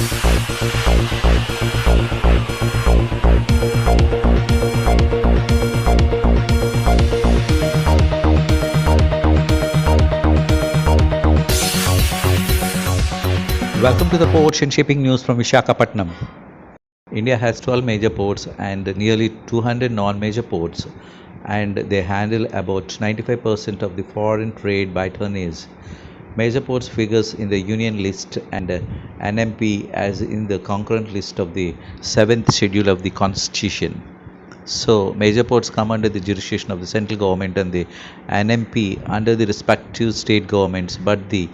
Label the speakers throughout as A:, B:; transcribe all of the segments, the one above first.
A: Welcome to the Ports and Shipping News from Visakhapatnam. India has 12 major ports and nearly 200 non-major ports, and they handle about 95% of the foreign trade by tonnage. Major ports figures in the Union list and NMP as in the concurrent list of the 7th schedule of the Constitution. So, major ports come under the jurisdiction of the central government and the NMP under the respective state governments, but the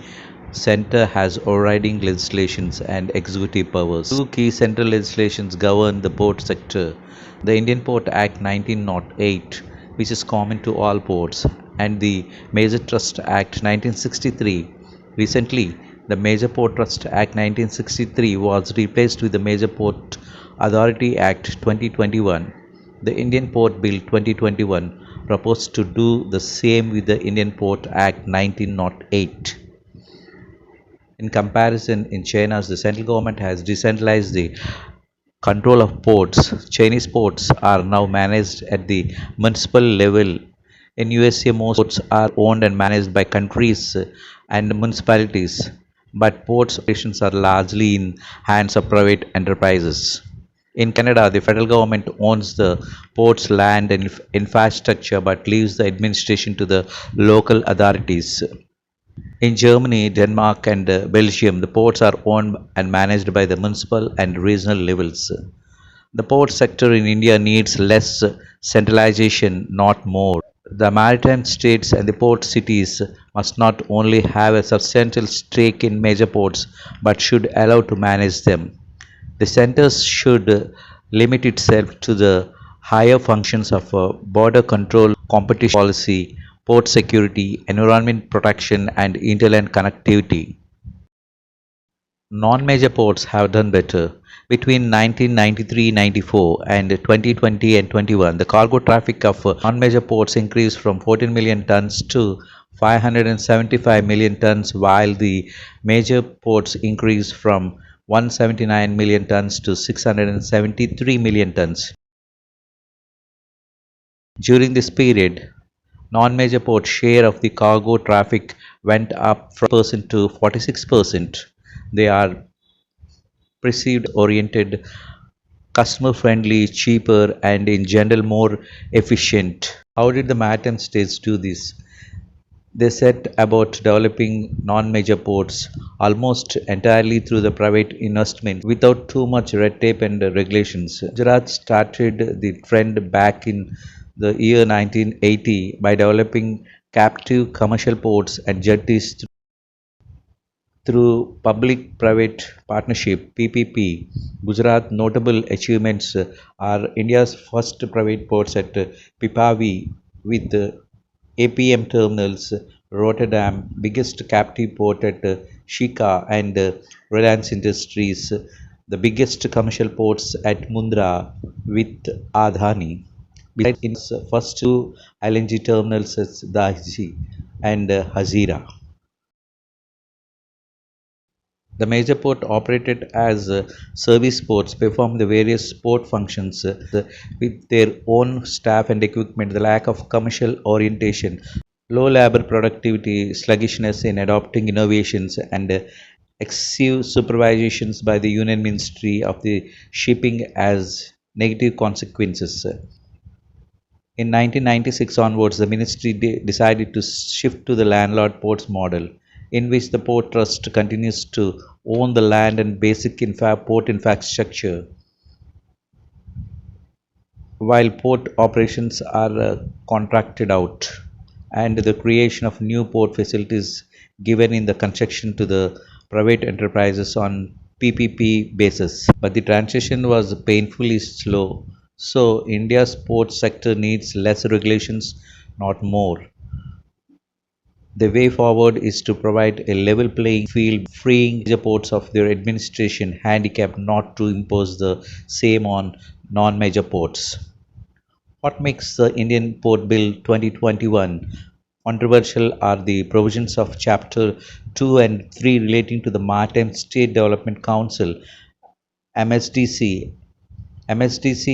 A: Centre has overriding legislations and executive powers. Two key central legislations govern the port sector: the Indian Port Act 1908, which is common to all ports, and the Major Trust Act 1963. Recently, the Major Port Trust Act 1963 was replaced with the Major Port Authority Act 2021. The Indian Port Bill 2021 proposed to do the same with the Indian Port Act 1908. In comparison, in China, the central government has decentralized the control of ports. Chinese ports are now managed at the municipal level. In USA, most ports are owned and managed by countries and municipalities, but ports operations are largely in hands of private enterprises. In Canada, the federal government owns the port's land and infrastructure but leaves the administration to the local authorities. In Germany, Denmark, and Belgium, the ports are owned and managed by the municipal and regional levels. The port sector in India needs less centralization, not more. The maritime states and the port cities must not only have a substantial stake in major ports but should allow to manage them. The centers should limit itself to the higher functions of border control, competition policy, port security, environment protection, and interland connectivity. Non-major ports have done better. Between 1993-94 and 2020 and 21, the cargo traffic of non-major ports increased from 14 million tons to 575 million tons, while the major ports increased from 179 million tons to 673 million tons. During this period, non-major port share of the cargo traffic went up from 40% to 46%. They are perceived oriented, customer friendly, cheaper, and in general more efficient. How did the maritime states do this? They set about developing non-major ports almost entirely through the private investment without too much red tape and regulations. Gujarat started the trend back in the year 1980 by developing captive commercial ports and jetties through public-private partnership (PPP). Gujarat's notable achievements are India's first private ports at Pipavav with APM terminals, Rotterdam, biggest captive port at Shika, and Reliance Industries, the biggest commercial ports at Mundra with Adani. Besides its first two LNG terminals at Dahej and Hazira. The major port operated as service ports perform the various port functions with their own staff and equipment. The lack of commercial orientation, low labor productivity, sluggishness in adopting innovations, and excessive supervisions by the Union Ministry of the Shipping as negative consequences. In 1996 onwards, the ministry decided to shift to the landlord ports model, in which the port trust continues to own the land and basic port infrastructure, while port operations are contracted out, and the creation of new port facilities given in the construction to the private enterprises on PPP basis. But the transition was painfully slow. So, India's port sector needs less regulations, not more. The way forward is to provide a level playing field, freeing major ports of their administration handicap, not to impose the same on non-major ports. What makes the Indian Port Bill 2021 controversial are the provisions of Chapter 2 and 3 relating to the Maritime State Development Council (MSDC). MSDC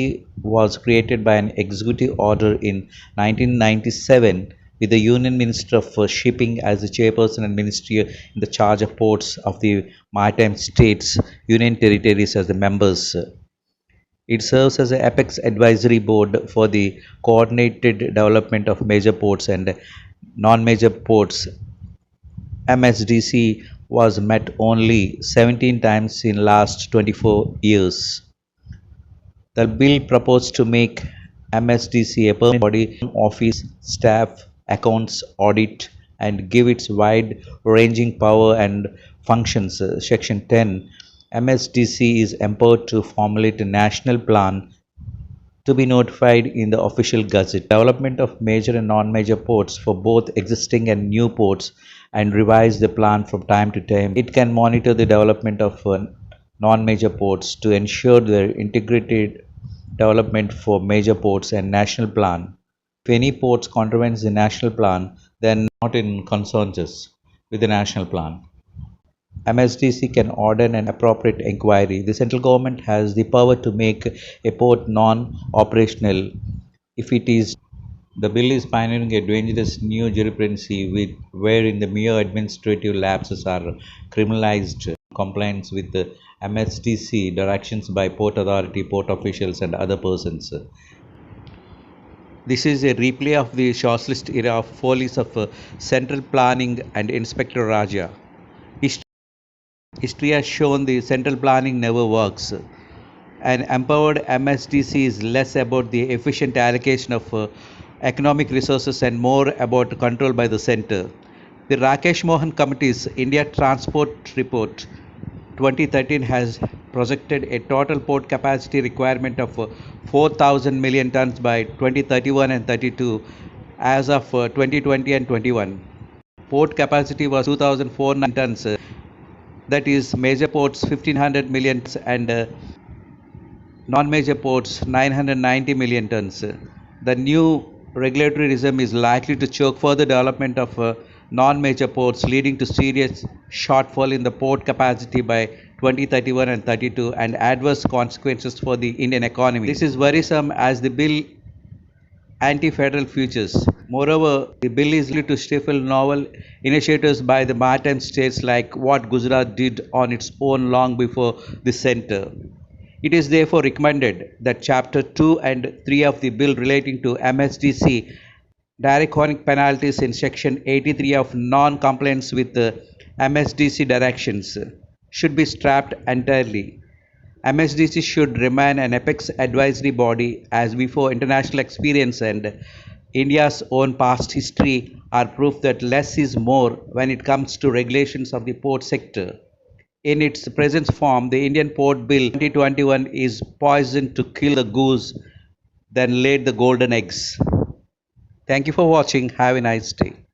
A: was created by an executive order in 1997 with the Union Minister of Shipping as the chairperson and ministry in the charge of ports of the maritime states, union territories as the members. It serves as an apex advisory board for the coordinated development of major ports and non-major ports. MSDC was met only 17 times in last 24 years. The bill proposed to make MSDC a permanent body, office, staff, accounts, audit, and give its wide-ranging power and functions. Section 10. MSDC is empowered to formulate a national plan to be notified in the official gazette. Development of major and non-major ports for both existing and new ports and revise the plan from time to time. It can monitor the development of non-major ports to ensure their integrated development for major ports and national plan. If any ports contravenes the national plan, then not in consensus with the national plan. MSDC can order an appropriate inquiry. The central government has the power to make a port non-operational if it is. The bill is pioneering a dangerous new jurisprudence wherein the mere administrative lapses are criminalized compliance with the MSDC directions by port authority, port officials, and other persons. This is a replay of the socialist era of follies of central planning and Inspector Raja. History has shown the central planning never works. An empowered MSDC is less about the efficient allocation of economic resources and more about control by the center. The Rakesh Mohan Committee's India Transport Report 2013 has projected a total port capacity requirement of 4,000 million tons by 2031 and 32 as of 2020 and 21. Port capacity was 2,409 tons. That is major ports 1,500 million tons and non-major ports 990 million tons. The new regulatory regime is likely to choke further development of non-major ports, leading to serious shortfall in the port capacity by 2031 and 32 and adverse consequences for the Indian economy. This is worrisome as the bill anti-federal futures. Moreover, the bill is likely to stifle novel initiatives by the maritime states like what Gujarat did on its own long before the center. It is therefore recommended that Chapter 2 and 3 of the bill relating to MSDC draconic penalties in Section 83 of non-compliance with the MSDC directions should be scrapped entirely. MSDC should remain an apex advisory body as before. International experience and India's own past history are proof that less is more when it comes to regulations of the port sector. In its present form, the Indian Port Bill 2021 is poisoned to kill the goose, then laid the golden eggs. Thank you for watching. Have a nice day.